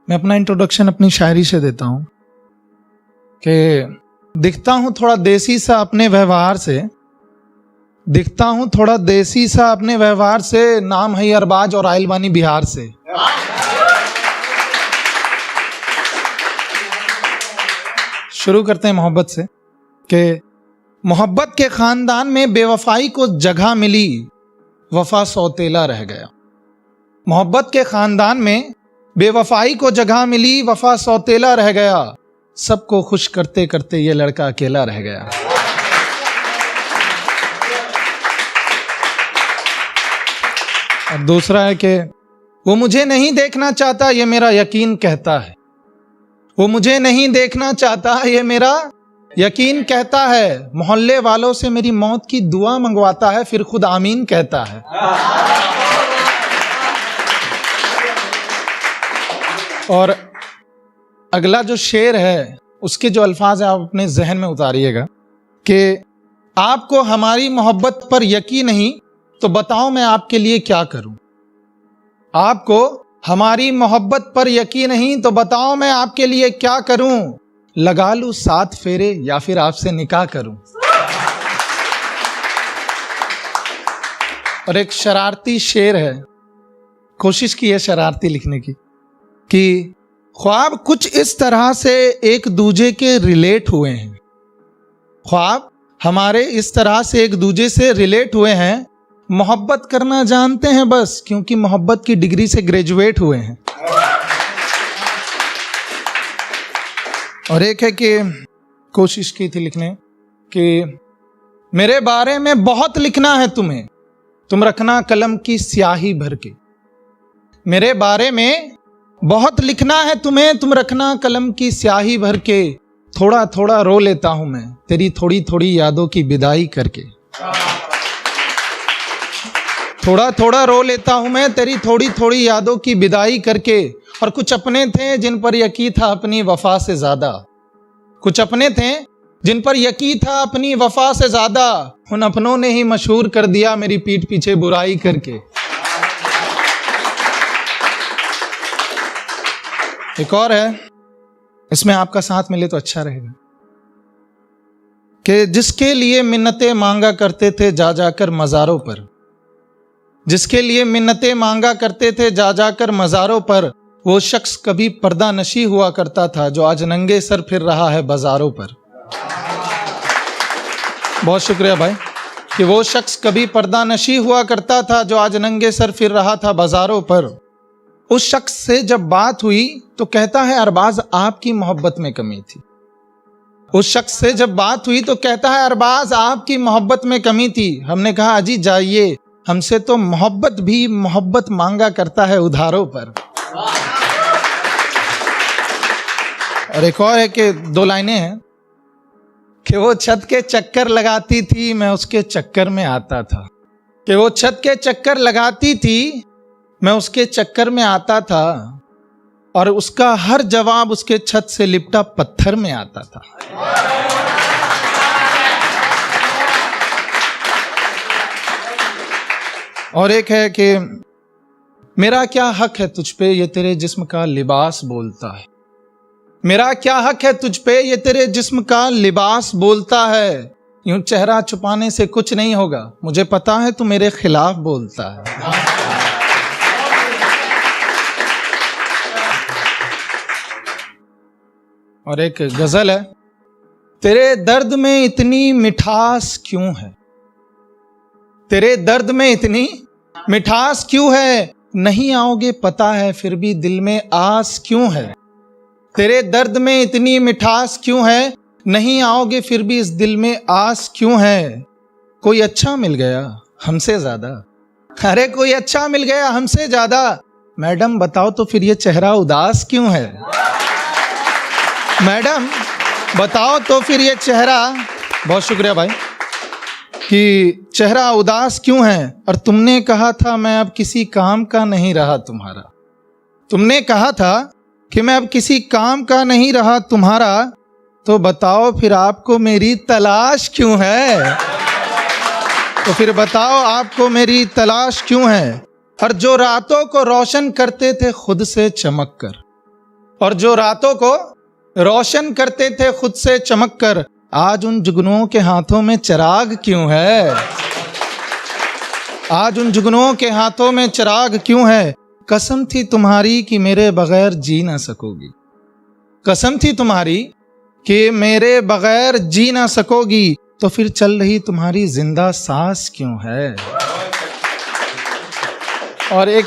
मैं अपना इंट्रोडक्शन अपनी शायरी से देता हूं कि दिखता हूं थोड़ा देसी सा अपने व्यवहार से, दिखता हूं थोड़ा देसी सा अपने व्यवहार से, नाम है अरबाज और आइल बानी बिहार से। शुरू करते हैं मोहब्बत से कि मोहब्बत के खानदान में बेवफाई को जगह मिली, वफा सौतेला रह गया। मोहब्बत के खानदान में बेवफाई को जगह मिली, वफा सौतेला रह गया। सबको खुश करते करते ये लड़का अकेला रह गया। और दूसरा है कि वो मुझे नहीं देखना चाहता, ये मेरा यकीन कहता है। वो मुझे नहीं देखना चाहता, ये मेरा यकीन कहता है। मोहल्ले वालों से मेरी मौत की दुआ मंगवाता है, फिर खुद आमीन कहता है। और अगला जो शेर है उसके जो अल्फाज है आप अपने जहन में उतारिएगा कि आपको हमारी मोहब्बत पर यकीन नहीं तो बताओ मैं आपके लिए क्या करूं। आपको हमारी मोहब्बत पर यकीन नहीं तो बताओ मैं आपके लिए क्या करूं। लगा लूं 7 फेरे या फिर आपसे निकाह करूं। और एक शरारती शेर है, कोशिश की है शरारती लिखने की, कि ख्वाब कुछ इस तरह से एक दूजे के रिलेट हुए हैं। ख्वाब हमारे इस तरह से एक दूजे से रिलेट हुए हैं। मोहब्बत करना जानते हैं बस, क्योंकि मोहब्बत की डिग्री से ग्रेजुएट हुए हैं। और एक है कि कोशिश की थी लिखने कि मेरे बारे में बहुत लिखना है तुम्हें, तुम रखना कलम की स्याही भर के। मेरे बारे में बहुत लिखना है तुम्हें, तुम रखना कलम की स्याही भर के। थोड़ा थोड़ा रो लेता हूं मैं तेरी थोड़ी थोड़ी यादों की विदाई करके। थोड़ा थोड़ा रो लेता हूं मैं तेरी थोड़ी थोड़ी यादों की विदाई करके। और कुछ अपने थे जिन पर यकीन था अपनी वफा से ज्यादा। कुछ अपने थे जिन पर यकीन था अपनी वफा से ज्यादा। उन अपनों ने ही मशहूर कर दिया मेरी पीठ पीछे बुराई करके। एक और है, इसमें आपका साथ मिले तो अच्छा रहेगा, कि जिसके लिए मिन्नतें मांगा करते थे जा जाकर मज़ारों पर। जिसके लिए मिन्नतें मांगा करते थे जा जाकर मज़ारों पर, वो शख्स कभी पर्दा नशी हुआ करता था जो आज नंगे सर फिर रहा है बाजारों पर। बहुत शुक्रिया भाई। कि वो शख्स कभी पर्दा नशी हुआ करता था जो आज नंगे सर फिर रहा था बाजारों पर। उस शख्स से जब बात हुई तो कहता है अरबाज आपकी मोहब्बत में कमी थी। उस शख्स से जब बात हुई तो कहता है अरबाज आपकी मोहब्बत में कमी थी। हमने कहा अजी जाइए, हमसे तो मोहब्बत भी मोहब्बत मांगा करता है उधारों पर। और एक और है कि 2 लाइनें हैं कि वो छत के चक्कर लगाती थी मैं उसके चक्कर में आता था। कि वो छत के चक्कर लगाती थी मैं उसके चक्कर में आता था, और उसका हर जवाब उसके छत से लिपटा पत्थर में आता था। और एक है कि मेरा क्या हक है तुझ पे ये तेरे जिस्म का लिबास बोलता है। मेरा क्या हक है तुझ पे ये तेरे जिस्म का लिबास बोलता है। यूं चेहरा छुपाने से कुछ नहीं होगा, मुझे पता है तू मेरे खिलाफ बोलता है। और एक गजल है, तेरे दर्द में इतनी मिठास क्यों है। तेरे दर्द में इतनी मिठास क्यों है, नहीं आओगे पता है फिर भी दिल में आस क्यों है। तेरे दर्द में इतनी मिठास क्यों है, नहीं आओगे फिर भी इस दिल में आस क्यों है। कोई अच्छा मिल गया हमसे ज्यादा, अरे कोई अच्छा मिल गया हमसे ज्यादा। मैडम बताओ तो फिर ये चेहरा उदास क्यों है। मैडम बताओ तो फिर ये चेहरा, बहुत शुक्रिया भाई, कि चेहरा उदास क्यों है। और तुमने कहा था मैं अब किसी काम का नहीं रहा तुम्हारा। तुमने कहा था कि मैं अब किसी काम का नहीं रहा तुम्हारा, तो बताओ फिर आपको मेरी तलाश क्यों है। तो फिर बताओ आपको मेरी तलाश क्यों है। और जो रातों को रोशन करते थे खुद से चमक कर, और जो रातों को रोशन करते थे खुद से चमक कर, आज उन जुगनुओं के हाथों में चिराग क्यों है? आज उन जुगनुओं के हाथों में चिराग क्यों है? कसम थी तुम्हारी कि मेरे बगैर जी ना सकोगी, कसम थी तुम्हारी कि मेरे बगैर जी ना सकोगी, तो फिर चल रही तुम्हारी जिंदा सांस क्यों है? और एक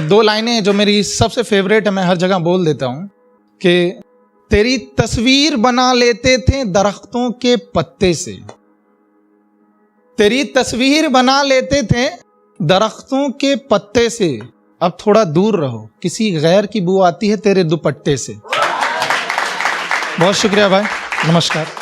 दो लाइनें जो मेरी सबसे फेवरेट है, मैं हर जगह बोल देता हूं कि तेरी तस्वीर बना लेते थे दरख्तों के पत्ते से, तेरी तस्वीर बना लेते थे दरख्तों के पत्ते से, अब थोड़ा दूर रहो, किसी गैर की बू आती है तेरे दुपट्टे से। बहुत शुक्रिया भाई, नमस्कार।